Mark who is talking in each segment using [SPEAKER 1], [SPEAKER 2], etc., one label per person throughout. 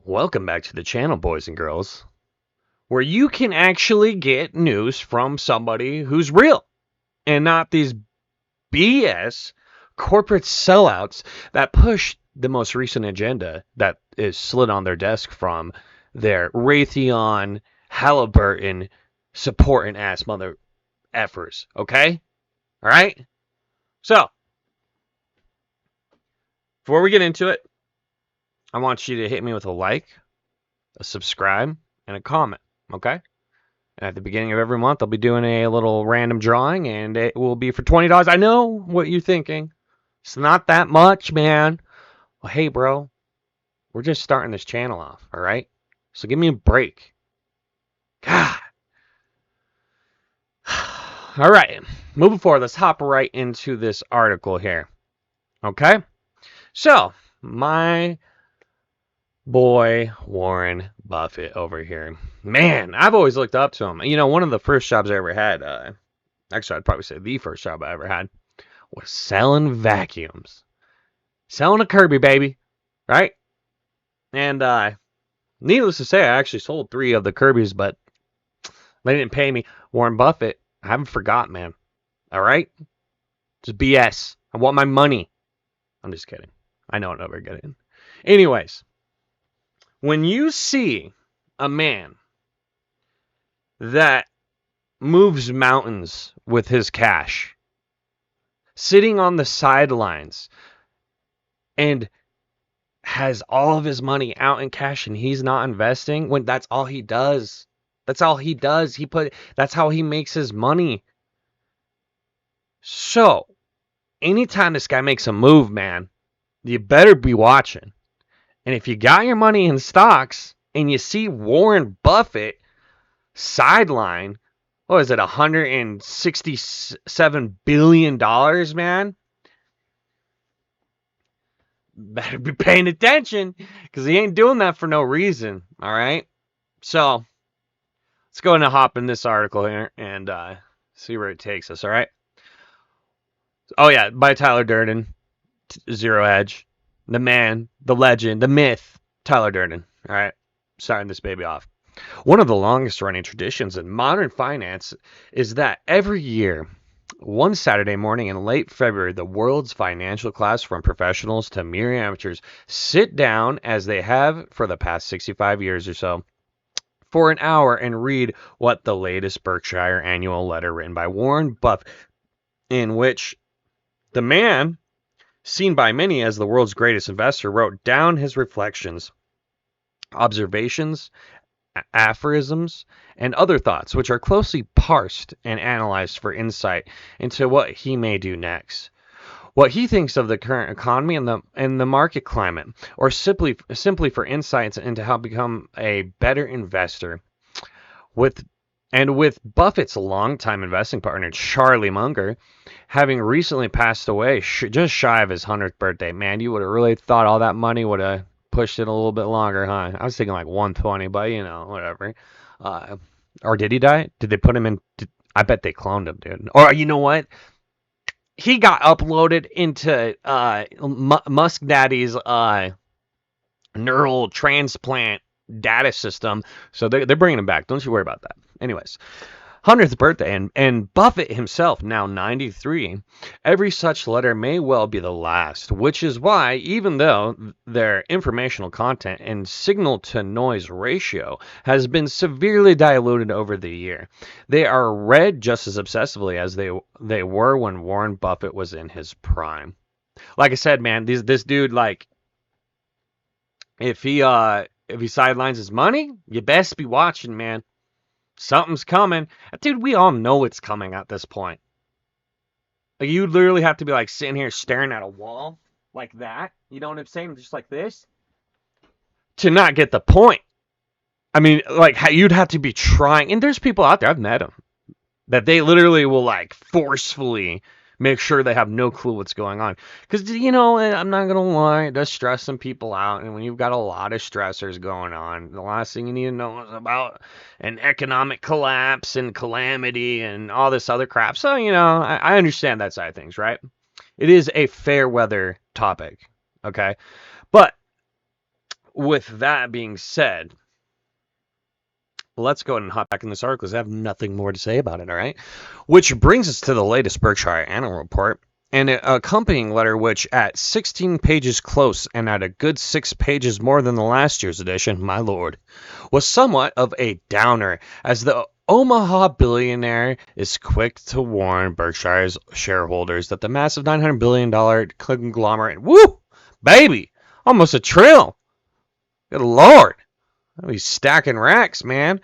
[SPEAKER 1] Welcome back to the channel, boys and girls, where you can actually get news from somebody who's real and not these BS corporate sellouts that push the most recent agenda that is slid on their desk from their Raytheon, Halliburton supporting ass mother effers. Okay? All right? So, before we get into it, I want you to hit me with a like, a subscribe, and a comment. Okay? At the beginning of every month, I'll be doing a little random drawing, and it will be for $20. I know what you're thinking. It's not that much, man. Well, hey, bro, we're just starting this channel off, all right? So give me a break. God. All right, moving forward, let's hop right into this article here. Okay? So, my boy Warren Buffett over here. Man, I've always looked up to him. You know, one of the first jobs I ever had, actually, I'd probably say the first job I ever had, was selling vacuums. Selling a Kirby, baby. Right? And needless to say, I actually sold 3 of the Kirby's, but they didn't pay me. Warren Buffett, I haven't forgot, man. All right? Just BS. I want my money. I'm just kidding. I know I'm never getting. Anyways, when you see a man that moves mountains with his cash, sitting on the sidelines, and has all of his money out in cash and he's not investing, when that's all he does. That's all he does. That's how he makes his money. So, anytime this guy makes a move, man, you better be watching. And if you got your money in stocks and you see Warren Buffett sideline, what is it, $167 billion, man? Better be paying attention because he ain't doing that for no reason. All right. So let's go ahead and hop in this article here and see where it takes us. All right. Oh, yeah. By Tyler Durden, Zero Hedge. The man, the legend, the myth, Tyler Durden. All right. Starting this baby off. One of the longest running traditions in modern finance is that every year, one Saturday morning in late February, the world's financial class, from professionals to mere amateurs, sit down, as they have for the past 65 years or so, for an hour and read what the latest Berkshire annual letter written by Warren Buffett, in which the man, seen by many as the world's greatest investor, wrote down his reflections, observations, aphorisms, and other thoughts, which are closely parsed and analyzed for insight into what he may do next, what he thinks of the current economy and the market climate, or simply for insights into how to become a better investor. With Buffett's longtime investing partner, Charlie Munger, having recently passed away just shy of his 100th birthday. Man, you would have really thought all that money would have pushed it a little bit longer, huh? I was thinking like 120, but whatever. Or did he die? Did they put him in? I bet they cloned him, dude. Or you know what? He got uploaded into Musk Daddy's neural transplant data system, so they're bringing him back. Don't you worry about that. Anyways, 100th birthday, and Buffett himself, now 93, every such letter may well be the last, which is why, even though their informational content and signal-to-noise ratio has been severely diluted over the year, they are read just as obsessively as they were when Warren Buffett was in his prime. Like I said, man, this dude, like, if he sidelines his money, you best be watching, man. Something's coming. Dude, we all know it's coming at this point. Like, you literally have to be like sitting here staring at a wall like that. You know what I'm saying? Just like this. To not get the point. I mean, like, you'd have to be trying. And there's people out there, I've met them, that they literally will like forcefully make sure they have no clue what's going on. Because, I'm not going to lie, it does stress some people out. And when you've got a lot of stressors going on, the last thing you need to know is about an economic collapse and calamity and all this other crap. So, I understand that side of things, right? It is a fair weather topic, okay? But with that being said, let's go ahead and hop back in this article because I have nothing more to say about it, all right? Which brings us to the latest Berkshire annual report and an accompanying letter, which at 16 pages close and at a good 6 pages more than the last year's edition, my lord, was somewhat of a downer, as the Omaha billionaire is quick to warn Berkshire's shareholders that the massive $900 billion conglomerate, woo, baby, almost a trill. Good lord. He's stacking racks, man.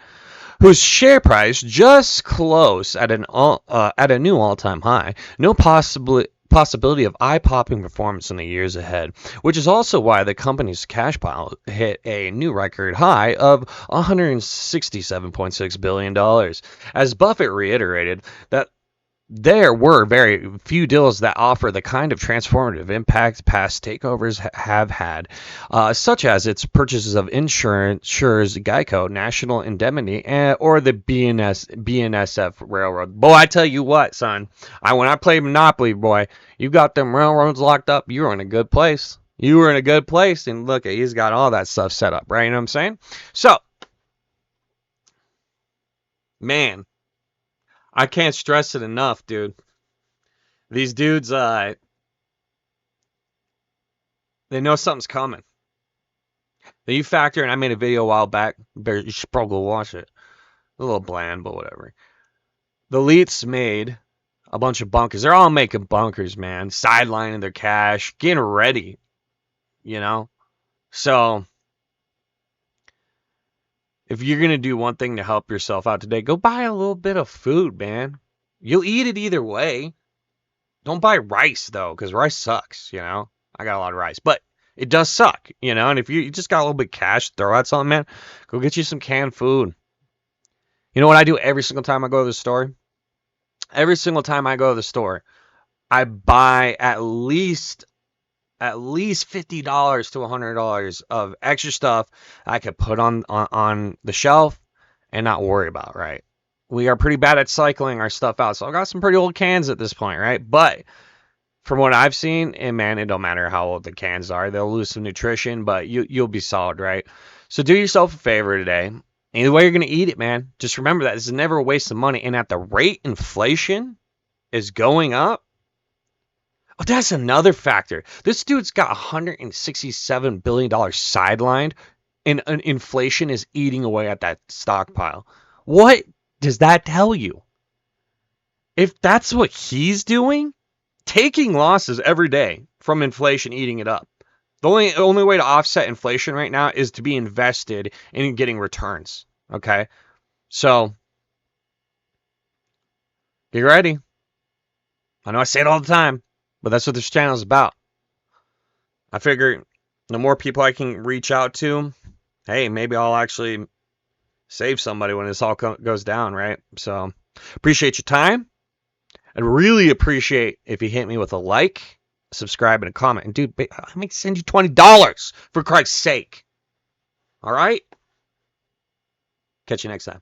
[SPEAKER 1] Whose share price just close at a new all-time high. No possibility of eye-popping performance in the years ahead, which is also why the company's cash pile hit a new record high of $167.6 billion. As Buffett reiterated that there were very few deals that offer the kind of transformative impact past takeovers have had, such as its purchases of insurers Geico, National Indemnity, or the BNSF Railroad. Boy, I tell you what, son, when I played Monopoly, boy, you got them railroads locked up, you were in a good place. You were in a good place, and look, he's got all that stuff set up, right? You know what I'm saying? So, man, I can't stress it enough, dude. These dudes, they know something's coming. Then you factor in, I made a video a while back. You should probably go watch it. A little bland, but whatever. The elites made a bunch of bunkers. They're all making bunkers, man. Sidelining their cash, getting ready, you know? So, if you're going to do one thing to help yourself out today, go buy a little bit of food, man. You'll eat it either way. Don't buy rice, though, because rice sucks, you know? I got a lot of rice, but it does suck, you know? And if you just got a little bit of cash, throw out something, man, go get you some canned food. You know what I do every single time I go to the store? Every single time I go to the store, I buy at least $50 to $100 of extra stuff I could put on the shelf and not worry about, right? We are pretty bad at cycling our stuff out, so I've got some pretty old cans at this point, right? But from what I've seen, and man, it don't matter how old the cans are, they'll lose some nutrition, but you'll be solid, right? So do yourself a favor today. Either way you're gonna eat it, man, just remember that this is never a waste of money. And at the rate inflation is going up, oh, that's another factor. This dude's got $167 billion sidelined, and inflation is eating away at that stockpile. What does that tell you? If that's what he's doing, taking losses every day from inflation eating it up. The only way to offset inflation right now is to be invested in getting returns. Okay? So, get ready. I know I say it all the time, but that's what this channel is about. I figure the more people I can reach out to, hey, maybe I'll actually save somebody when this all goes down, right? So, appreciate your time. I'd really appreciate if you hit me with a like, subscribe, and a comment. And dude, I may send you $20 for Christ's sake. All right? Catch you next time.